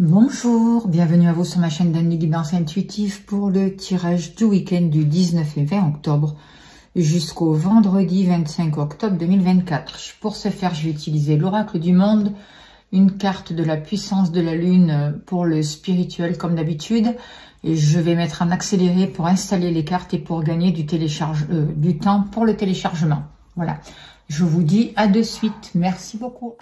Bonjour, bienvenue à vous sur ma chaîne d'Anne Guidance Intuitive pour le tirage du week-end du 19 et 20 octobre jusqu'au vendredi 25 octobre 2024. Pour ce faire, je vais utiliser l'oracle du monde, une carte de la puissance de la lune pour le spirituel comme d'habitude. Et je vais mettre en accéléré pour installer les cartes et pour gagner du temps pour le téléchargement. Voilà, je vous dis à de suite. Merci beaucoup.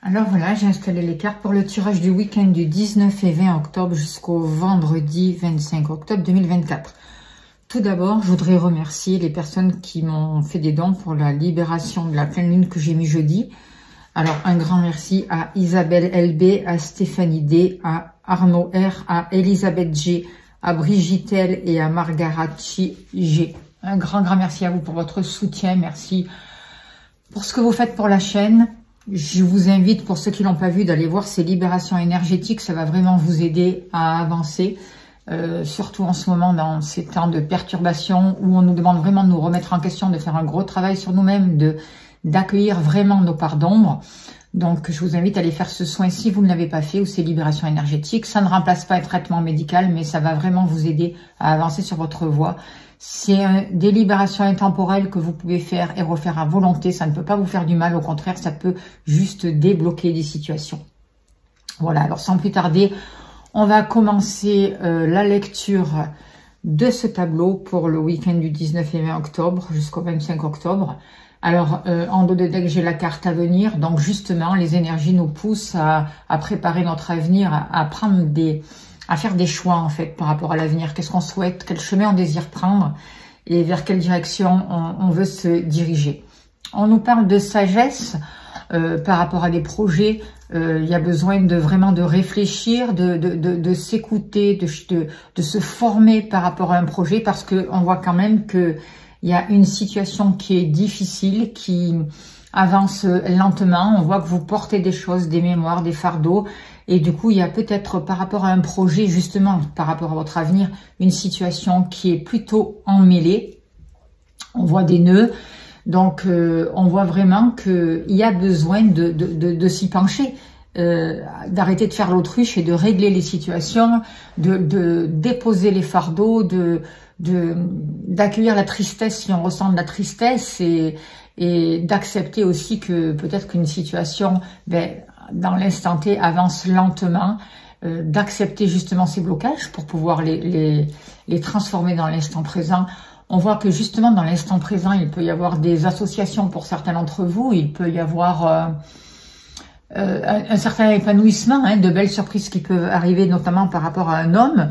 Alors voilà, j'ai installé les cartes pour le tirage du week-end du 19 et 20 octobre jusqu'au vendredi 25 octobre 2024. Tout d'abord, je voudrais remercier les personnes qui m'ont fait des dons pour la libération de la pleine lune que j'ai mis jeudi. Alors, un grand merci à Isabelle LB, à Stéphanie D, à Arnaud R, à Elisabeth G, à Brigitte L et à Margarachi G. Un grand merci à vous pour votre soutien. Merci pour ce que vous faites pour la chaîne. Je vous invite, pour ceux qui l'ont pas vu, d'aller voir ces libérations énergétiques. Ça va vraiment vous aider à avancer, surtout en ce moment, dans ces temps de perturbation où on nous demande vraiment de nous remettre en question, de faire un gros travail sur nous-mêmes, d'accueillir vraiment nos parts d'ombre. Donc, je vous invite à aller faire ce soin si vous ne l'avez pas fait, ou ces libérations énergétiques. Ça ne remplace pas un traitement médical, mais ça va vraiment vous aider à avancer sur votre voie. C'est des libérations intemporelles que vous pouvez faire et refaire à volonté. Ça ne peut pas vous faire du mal, au contraire, ça peut juste débloquer des situations. Voilà, alors sans plus tarder, on va commencer la lecture de ce tableau pour le week-end du 19 et 20 octobre jusqu'au 25 octobre. Alors, en dos de deck, j'ai la carte à venir. Donc, justement, les énergies nous poussent à préparer notre avenir, à faire des choix, en fait, par rapport à l'avenir. Qu'est-ce qu'on souhaite, quel chemin on désire prendre et vers quelle direction on veut se diriger. On nous parle de sagesse par rapport à des projets. Il y a besoin vraiment de réfléchir, de s'écouter, de se former par rapport à un projet, parce qu'on voit quand même que il y a une situation qui est difficile, qui avance lentement. On voit que vous portez des choses, des mémoires, des fardeaux. Et du coup, il y a peut-être par rapport à un projet, justement, par rapport à votre avenir, une situation qui est plutôt emmêlée. On voit des nœuds. Donc, on voit vraiment qu'il y a besoin de s'y pencher, d'arrêter de faire l'autruche et de régler les situations, de déposer les fardeaux, d'accueillir la tristesse si on ressent de la tristesse, et d'accepter aussi que peut-être qu'une situation, dans l'instant T, avance lentement, d'accepter justement ces blocages pour pouvoir les transformer dans l'instant présent. On voit que justement dans l'instant présent, il peut y avoir des associations pour certains d'entre vous, il peut y avoir un certain épanouissement, de belles surprises qui peuvent arriver, notamment par rapport à un homme,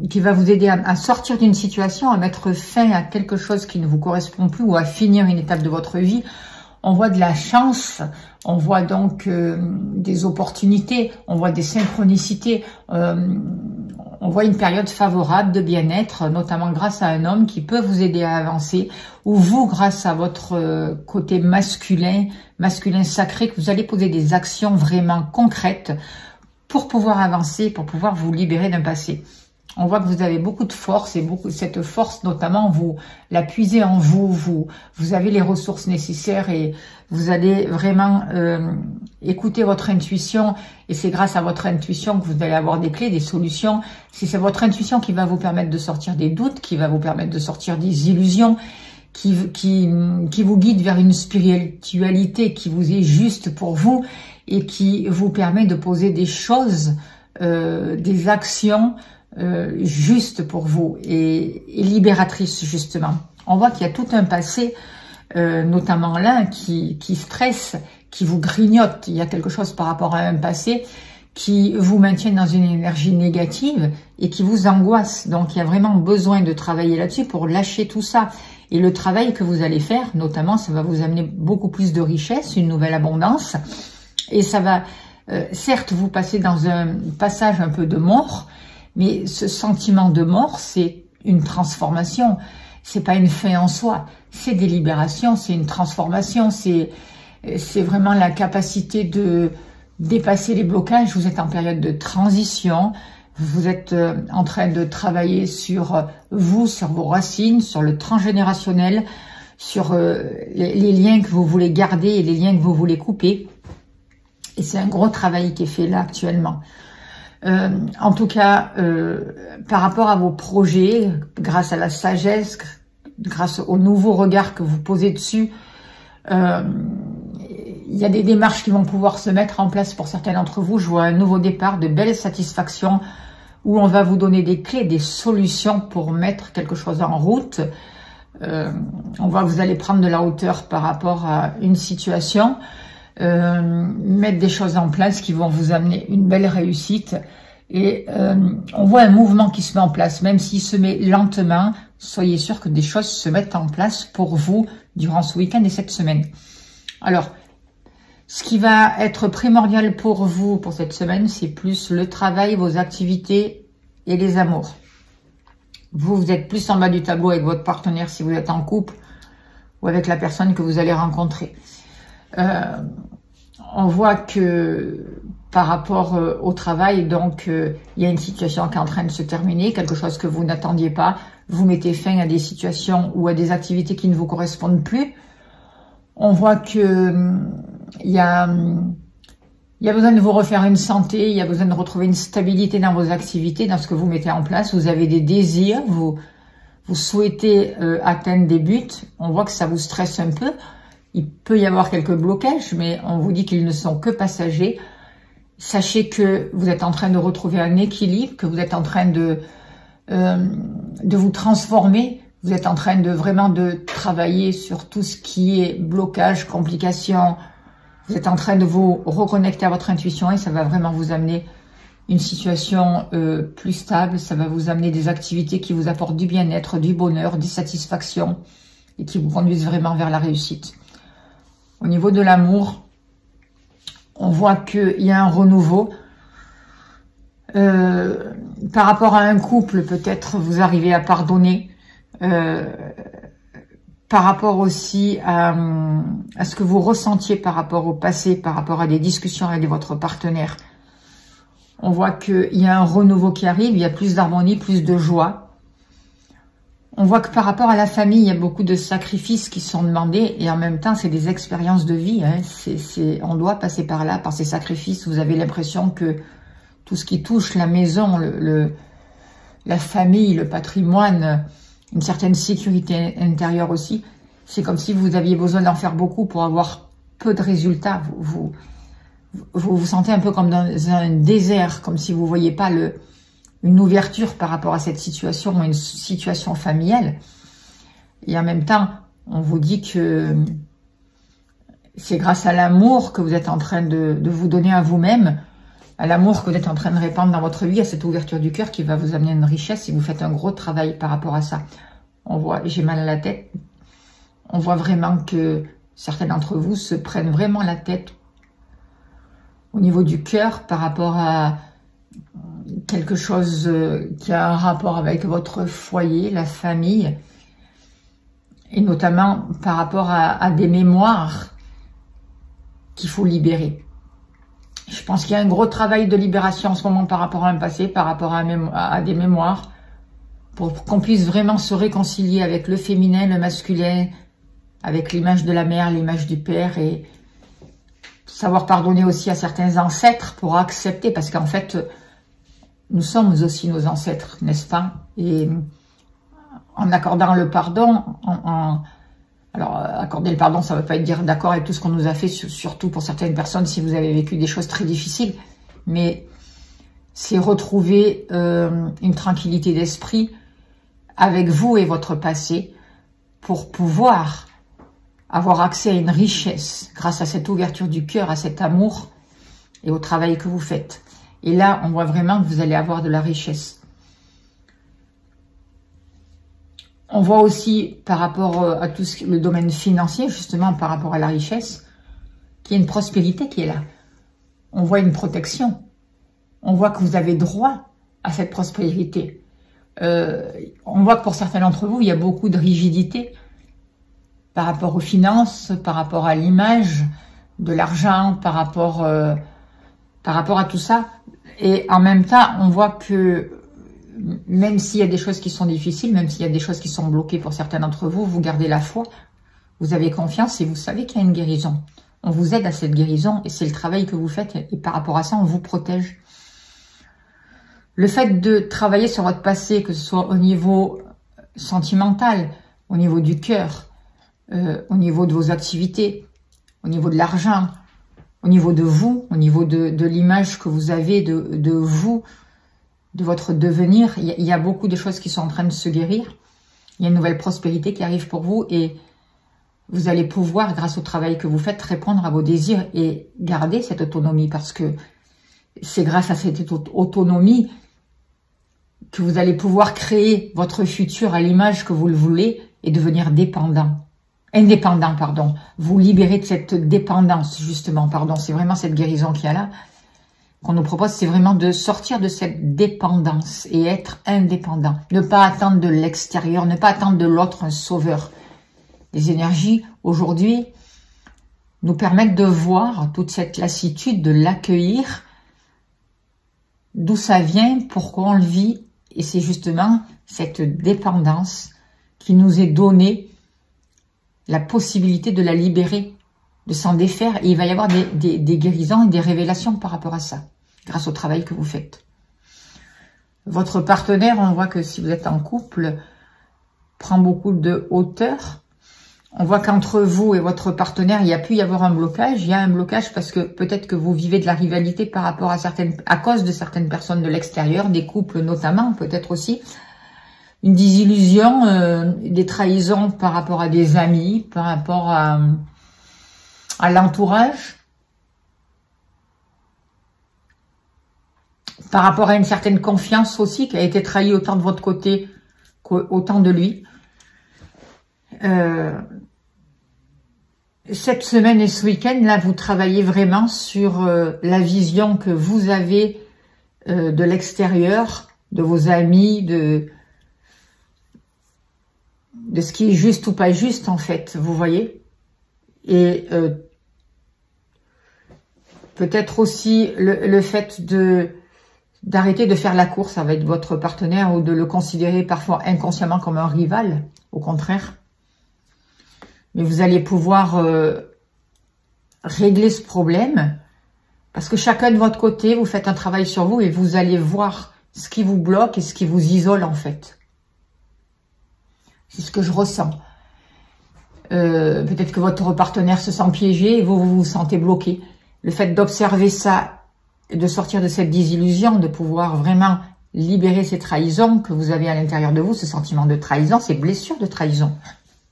qui va vous aider à sortir d'une situation, à mettre fin à quelque chose qui ne vous correspond plus, ou à finir une étape de votre vie. On voit de la chance, on voit donc des opportunités, on voit des synchronicités, on voit une période favorable de bien-être, notamment grâce à un homme qui peut vous aider à avancer, ou vous, grâce à votre côté masculin sacré, que vous allez poser des actions vraiment concrètes pour pouvoir avancer, pour pouvoir vous libérer d'un passé. On voit que vous avez beaucoup de force, et cette force, notamment, vous la puisez en vous. Vous avez les ressources nécessaires, et vous allez vraiment écouter votre intuition. Et c'est grâce à votre intuition que vous allez avoir des clés, des solutions. C'est votre intuition qui va vous permettre de sortir des doutes, qui va vous permettre de sortir des illusions, qui vous guide vers une spiritualité qui vous est juste pour vous, et qui vous permet de poser des choses, des actions juste pour vous et libératrice justement. On voit qu'il y a tout un passé, notamment là, qui stresse, qui vous grignote. Il y a quelque chose par rapport à un passé qui vous maintient dans une énergie négative et qui vous angoisse. Donc il y a vraiment besoin de travailler là-dessus pour lâcher tout ça. Et le travail que vous allez faire, notamment, ça va vous amener beaucoup plus de richesse, une nouvelle abondance. Et ça va, certes, vous passer dans un passage un peu de mort, mais ce sentiment de mort, c'est une transformation. C'est pas une fin en soi. C'est des libérations, c'est une transformation. C'est vraiment la capacité de dépasser les blocages. Vous êtes en période de transition. Vous êtes en train de travailler sur vous, sur vos racines, sur le transgénérationnel, sur les liens que vous voulez garder et les liens que vous voulez couper. Et c'est un gros travail qui est fait là actuellement. En tout cas, par rapport à vos projets, grâce à la sagesse, grâce au nouveau regard que vous posez dessus, il y a des démarches qui vont pouvoir se mettre en place pour certains d'entre vous. Je vois un nouveau départ, de belles satisfactions, où on va vous donner des clés, des solutions pour mettre quelque chose en route. On voit que vous allez prendre de la hauteur par rapport à une situation, mettre des choses en place qui vont vous amener une belle réussite. Et on voit un mouvement qui se met en place, même s'il se met lentement. Soyez sûr que des choses se mettent en place pour vous durant ce week-end et cette semaine. Alors, ce qui va être primordial pour vous pour cette semaine, c'est plus le travail, vos activités et les amours. Vous êtes plus en bas du tableau avec votre partenaire si vous êtes en couple ou avec la personne que vous allez rencontrer. On voit que par rapport au travail, donc il y a une situation qui est en train de se terminer, quelque chose que vous n'attendiez pas. Vous mettez fin à des situations ou à des activités qui ne vous correspondent plus. On voit que il y a besoin de vous refaire une santé, il y a besoin de retrouver une stabilité dans vos activités, dans ce que vous mettez en place. Vous avez des désirs, vous souhaitez atteindre des buts. On voit que ça vous stresse un peu. Il peut y avoir quelques blocages, mais on vous dit qu'ils ne sont que passagers. Sachez que vous êtes en train de retrouver un équilibre, que vous êtes en train de vous transformer. Vous êtes en train de vraiment de travailler sur tout ce qui est blocage, complications. Vous êtes en train de vous reconnecter à votre intuition et ça va vraiment vous amener une situation plus stable. Ça va vous amener des activités qui vous apportent du bien-être, du bonheur, des satisfactions et qui vous conduisent vraiment vers la réussite. Au niveau de l'amour, on voit qu'il y a un renouveau. Par rapport à un couple, peut-être vous arrivez à pardonner. Par rapport aussi à ce que vous ressentiez par rapport au passé, par rapport à des discussions avec votre partenaire. On voit qu'il y a un renouveau qui arrive, il y a plus d'harmonie, plus de joie. On voit que par rapport à la famille, il y a beaucoup de sacrifices qui sont demandés et en même temps, c'est des expériences de vie. Hein. On doit passer par là, par ces sacrifices. Vous avez l'impression que tout ce qui touche la maison, la famille, le patrimoine, une certaine sécurité intérieure aussi, c'est comme si vous aviez besoin d'en faire beaucoup pour avoir peu de résultats. Vous vous sentez un peu comme dans un désert, comme si vous ne voyez pas une ouverture par rapport à cette situation, une situation familiale. Et en même temps, on vous dit que c'est grâce à l'amour que vous êtes en train de vous donner à vous-même, à l'amour que vous êtes en train de répandre dans votre vie, à cette ouverture du cœur qui va vous amener une richesse et vous faites un gros travail par rapport à ça. On voit, j'ai mal à la tête, on voit vraiment que certains d'entre vous se prennent vraiment la tête au niveau du cœur par rapport à quelque chose qui a un rapport avec votre foyer, la famille, et notamment par rapport à des mémoires qu'il faut libérer. Je pense qu'il y a un gros travail de libération en ce moment par rapport à un passé, par rapport à des mémoires, pour qu'on puisse vraiment se réconcilier avec le féminin, le masculin, avec l'image de la mère, l'image du père, et savoir pardonner aussi à certains ancêtres pour accepter, parce qu'en fait, nous sommes aussi nos ancêtres, n'est-ce pas? Et en accordant le pardon, alors, accorder le pardon, ça ne veut pas être dire d'accord avec tout ce qu'on nous a fait, surtout pour certaines personnes, si vous avez vécu des choses très difficiles. Mais c'est retrouver une tranquillité d'esprit avec vous et votre passé pour pouvoir avoir accès à une richesse grâce à cette ouverture du cœur, à cet amour et au travail que vous faites. Et là, on voit vraiment que vous allez avoir de la richesse. On voit aussi par rapport à tout le domaine financier, justement par rapport à la richesse, qu'il y a une prospérité qui est là. On voit une protection. On voit que vous avez droit à cette prospérité. On voit que pour certains d'entre vous, il y a beaucoup de rigidité par rapport aux finances, par rapport à l'image de l'argent, par rapport à tout ça. Et en même temps, on voit que même s'il y a des choses qui sont difficiles, même s'il y a des choses qui sont bloquées pour certains d'entre vous, vous gardez la foi, vous avez confiance et vous savez qu'il y a une guérison. On vous aide à cette guérison et c'est le travail que vous faites et par rapport à ça, on vous protège. Le fait de travailler sur votre passé, que ce soit au niveau sentimental, au niveau du cœur, au niveau de vos activités, au niveau de l'argent, au niveau de vous, au niveau de l'image que vous avez de vous, de votre devenir, il y a beaucoup de choses qui sont en train de se guérir. Il y a une nouvelle prospérité qui arrive pour vous et vous allez pouvoir, grâce au travail que vous faites, répondre à vos désirs et garder cette autonomie parce que c'est grâce à cette autonomie que vous allez pouvoir créer votre futur à l'image que vous le voulez et devenir indépendant, pardon. Vous libérer de cette dépendance, justement, pardon. C'est vraiment cette guérison qu'il y a là qu'on nous propose, c'est vraiment de sortir de cette dépendance et être indépendant. Ne pas attendre de l'extérieur, ne pas attendre de l'autre un sauveur. Les énergies, aujourd'hui, nous permettent de voir toute cette lassitude, de l'accueillir, d'où ça vient, pourquoi on le vit. Et c'est justement cette dépendance qui nous est donnée la possibilité de la libérer, de s'en défaire. Et il va y avoir des guérisons et des révélations par rapport à ça, grâce au travail que vous faites. Votre partenaire, on voit que si vous êtes en couple, prend beaucoup de hauteur. On voit qu'entre vous et votre partenaire, il y a pu y avoir un blocage. Il y a un blocage parce que peut-être que vous vivez de la rivalité par rapport à cause de certaines personnes de l'extérieur, des couples notamment, peut-être aussi. Une désillusion, des trahisons par rapport à des amis, par rapport à l'entourage, par rapport à une certaine confiance aussi qui a été trahie autant de votre côté qu'autant de lui. Cette semaine et ce week-end, là, vous travaillez vraiment sur la vision que vous avez de l'extérieur, de vos amis, de ce qui est juste ou pas juste, en fait, vous voyez. Et peut-être aussi le fait d'arrêter de faire la course avec votre partenaire ou de le considérer parfois inconsciemment comme un rival, au contraire. Mais vous allez pouvoir régler ce problème parce que chacun de votre côté, vous faites un travail sur vous et vous allez voir ce qui vous bloque et ce qui vous isole en fait. C'est ce que je ressens. Peut-être que votre partenaire se sent piégé et vous vous sentez bloqué. Le fait d'observer ça, de sortir de cette désillusion, de pouvoir vraiment libérer ces trahisons que vous avez à l'intérieur de vous, ce sentiment de trahison, ces blessures de trahison.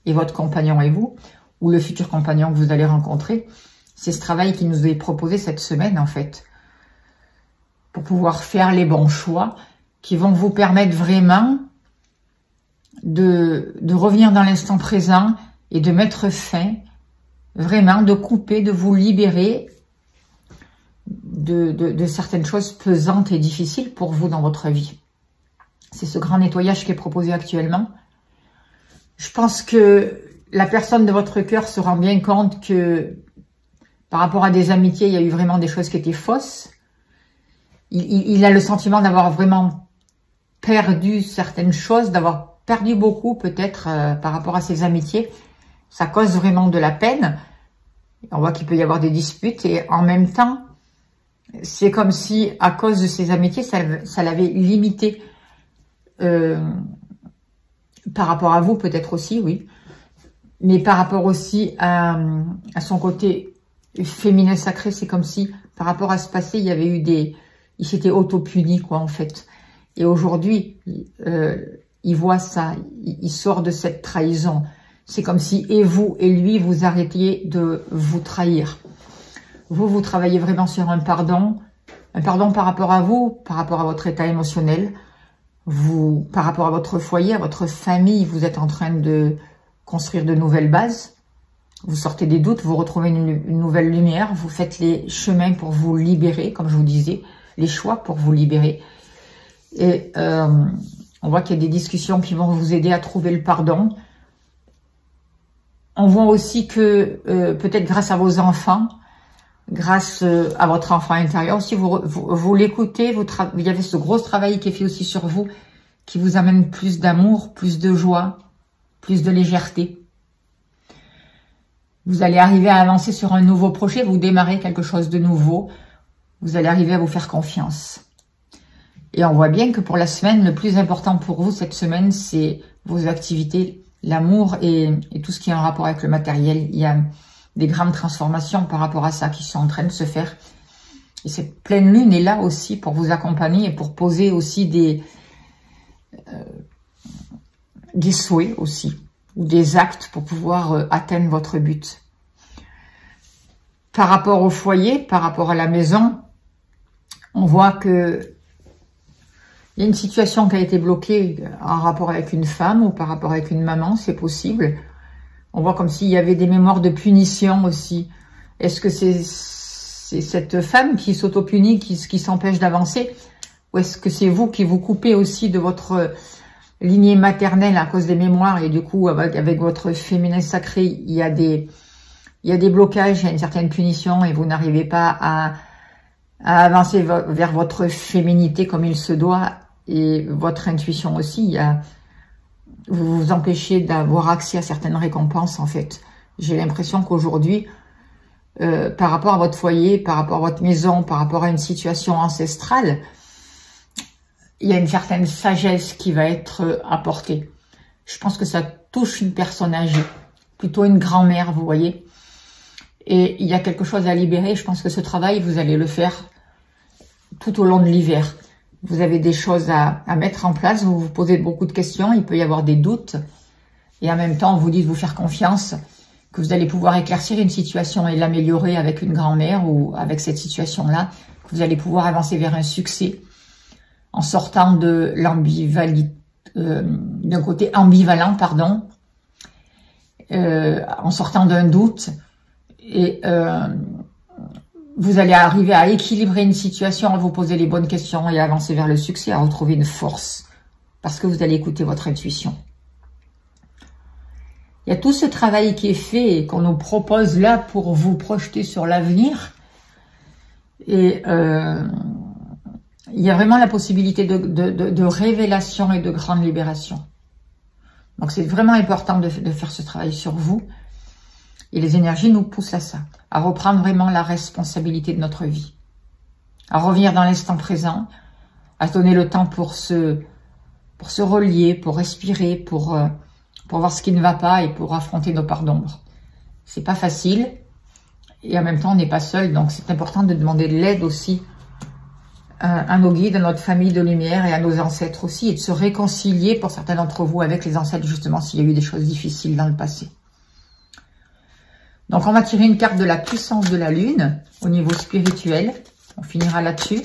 Et votre compagnon et vous, ou le futur compagnon que vous allez rencontrer, c'est ce travail qui nous est proposé cette semaine, en fait, pour pouvoir faire les bons choix qui vont vous permettre vraiment de revenir dans l'instant présent et de mettre fin, vraiment, de couper, de vous libérer de certaines choses pesantes et difficiles pour vous dans votre vie. C'est ce grand nettoyage qui est proposé actuellement. Je pense que la personne de votre cœur se rend bien compte que par rapport à des amitiés, il y a eu vraiment des choses qui étaient fausses. Il a le sentiment d'avoir vraiment perdu certaines choses, d'avoir perdu beaucoup peut-être par rapport à ses amitiés. Ça cause vraiment de la peine. On voit qu'il peut y avoir des disputes et en même temps, c'est comme si à cause de ses amitiés, ça l'avait limité par rapport à vous peut-être aussi, oui. Mais par rapport aussi à son côté féminin sacré, c'est comme si par rapport à ce passé, il y avait eu il s'était auto-puni, quoi, en fait. Et aujourd'hui, il voit ça, il sort de cette trahison. C'est comme si et vous et lui, vous arrêtiez de vous trahir. Vous travaillez vraiment sur un pardon par rapport à vous, par rapport à votre état émotionnel, vous, par rapport à votre foyer, à votre famille, vous êtes en train de construire de nouvelles bases. Vous sortez des doutes, vous retrouvez une nouvelle lumière, vous faites les chemins pour vous libérer, comme je vous disais, les choix pour vous libérer. Et on voit qu'il y a des discussions qui vont vous aider à trouver le pardon. On voit aussi que peut-être grâce à vos enfants, grâce à votre enfant intérieur aussi, vous l'écoutez, il y avait ce gros travail qui est fait aussi sur vous, qui vous amène plus d'amour, plus de joie, plus de légèreté. Vous allez arriver à avancer sur un nouveau projet, vous démarrez quelque chose de nouveau, vous allez arriver à vous faire confiance. Et on voit bien que pour la semaine, le plus important pour vous cette semaine, c'est vos activités, l'amour et tout ce qui est en rapport avec le matériel. Il y a des grandes transformations par rapport à ça qui sont en train de se faire. Et cette pleine lune est là aussi pour vous accompagner et pour poser aussi des souhaits aussi, ou des actes pour pouvoir atteindre votre but. Par rapport au foyer, par rapport à la maison, on voit que il y a une situation qui a été bloquée en rapport avec une femme ou par rapport avec une maman, c'est possible. On voit comme s'il y avait des mémoires de punition aussi. Est-ce que c'est cette femme qui s'auto-punit, qui s'empêche d'avancer? Ou est-ce que c'est vous qui vous coupez aussi de votre lignée maternelle à cause des mémoires et du coup, avec votre féminin sacré, il y a des blocages, il y a une certaine punition et vous n'arrivez pas à avancer vers votre féminité comme il se doit et votre intuition aussi. Vous vous empêchez d'avoir accès à certaines récompenses, en fait. J'ai l'impression qu'aujourd'hui, par rapport à votre foyer, par rapport à votre maison, par rapport à une situation ancestrale, il y a une certaine sagesse qui va être apportée. Je pense que ça touche une personne âgée, plutôt une grand-mère, vous voyez. Et il y a quelque chose à libérer. Je pense que ce travail, vous allez le faire tout au long de l'hiver. Vous avez des choses à mettre en place, vous vous posez beaucoup de questions, il peut y avoir des doutes. Et en même temps, vous dites vous faire confiance, que vous allez pouvoir éclaircir une situation et l'améliorer avec une grand-mère ou avec cette situation-là. Vous allez pouvoir avancer vers un succès en sortant de d'un côté ambivalent, pardon, en sortant d'un doute. Et vous allez arriver à équilibrer une situation, à vous poser les bonnes questions et à avancer vers le succès, à retrouver une force. Parce que vous allez écouter votre intuition. Il y a tout ce travail qui est fait et qu'on nous propose là pour vous projeter sur l'avenir. Et il y a vraiment la possibilité de révélation et de grande libération. Donc c'est vraiment important de faire ce travail sur vous. Et les énergies nous poussent à ça, à reprendre vraiment la responsabilité de notre vie, à revenir dans l'instant présent, à se donner le temps pour se relier, pour respirer, pour voir ce qui ne va pas et pour affronter nos parts d'ombre. C'est pas facile et en même temps on n'est pas seul, donc c'est important de demander de l'aide aussi à nos guides, à notre famille de lumière et à nos ancêtres aussi, et de se réconcilier pour certains d'entre vous avec les ancêtres justement s'il y a eu des choses difficiles dans le passé. Donc, on va tirer une carte de la puissance de la Lune au niveau spirituel. On finira là-dessus.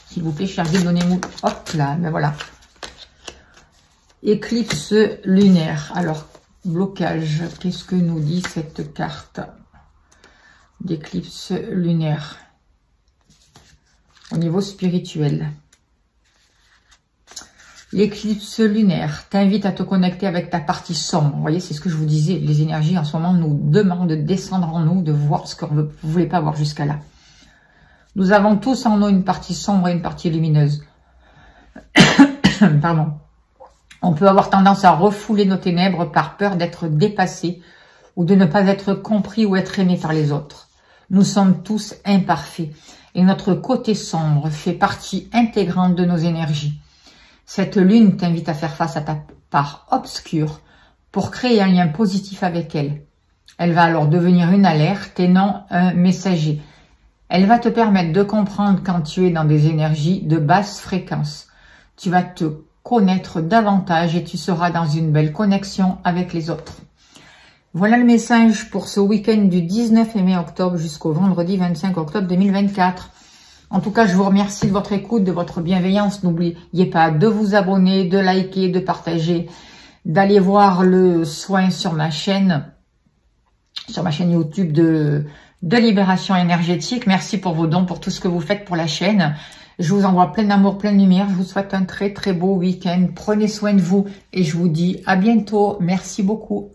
S'il vous plaît, chers guides, donnez-moi... Hop là, ben voilà. Éclipse lunaire. Alors, blocage. Qu'est-ce que nous dit cette carte d'éclipse lunaire au niveau spirituel? L'éclipse lunaire t'invite à te connecter avec ta partie sombre. Vous voyez, c'est ce que je vous disais. Les énergies en ce moment nous demandent de descendre en nous, de voir ce que vous ne voulez pas voir jusqu'à là. Nous avons tous en nous une partie sombre et une partie lumineuse. Pardon. On peut avoir tendance à refouler nos ténèbres par peur d'être dépassé ou de ne pas être compris ou être aimé par les autres. Nous sommes tous imparfaits et notre côté sombre fait partie intégrante de nos énergies. Cette lune t'invite à faire face à ta part obscure pour créer un lien positif avec elle. Elle va alors devenir une alerte et non un messager. Elle va te permettre de comprendre quand tu es dans des énergies de basse fréquence. Tu vas te connaître davantage et tu seras dans une belle connexion avec les autres. Voilà le message pour ce week-end du 19 et mai octobre jusqu'au vendredi 25 octobre 2024. En tout cas, je vous remercie de votre écoute, de votre bienveillance. N'oubliez pas de vous abonner, de liker, de partager, d'aller voir le soin sur ma chaîne YouTube de libération énergétique. Merci pour vos dons, pour tout ce que vous faites pour la chaîne. Je vous envoie plein d'amour, plein de lumière. Je vous souhaite un très très beau week-end. Prenez soin de vous et je vous dis à bientôt. Merci beaucoup.